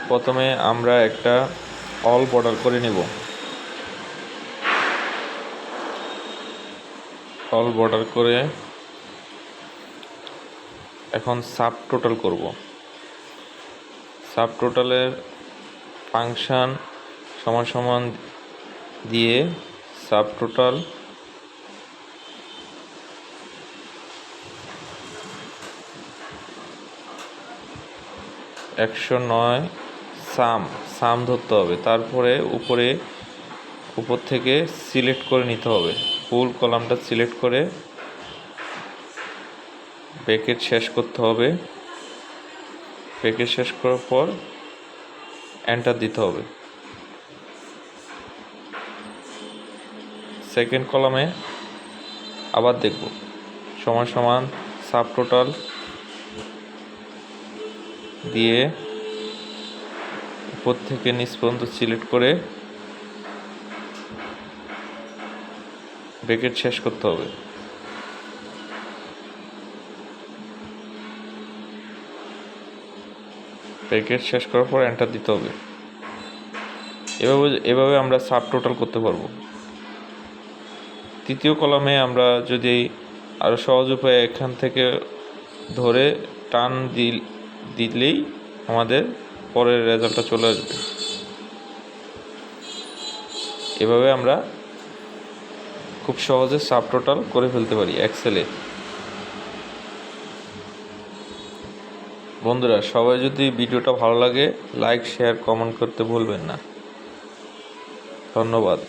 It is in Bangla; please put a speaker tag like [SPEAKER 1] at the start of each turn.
[SPEAKER 1] প্রথমে আমরা একটা অল বর্ডার করে নেব। অল বর্ডার করে এখন সাব টোটাল করব। সাব টোটালের ফাংশন সমান সমান দিয়ে সাব টোটাল (109) সাম ধরতে হবে। তারপরে উপর থেকে সিলেক্ট করে নিতে হবে, ফুল কলামটা সিলেক্ট করে ব্র্যাকেট শেষ করতে হবে। ব্র্যাকেট শেষ করার পর এন্টার দিতে হবে। সেকেন্ড কলামে আবার দেখব সমান সমান সাব টোটাল দিয়ে উপর থেকে নিচ পর্যন্ত সিলেক্ট করে ব্র্যাকেট শেষ করতে হবে। ব্র্যাকেট শেষ করার পর এন্টার দিতে হবে। এভাবে আমরা সাব টোটাল করতে পারবো। তৃতীয় কলামে আমরা যদি আরও সহজ উপায়ে এখান থেকে ধরে টান দিলেই আমাদের পরের রেজাল্টটা চলে আসবে। এভাবে আমরা খুব সহজে সাব টোটাল করে ফেলতে পারি এক্সেলে। বন্ধুরা, সবাই যদি ভিডিওটা ভালো লাগে লাইক, শেয়ার, কমেন্ট করতে ভুলবেন না। ধন্যবাদ।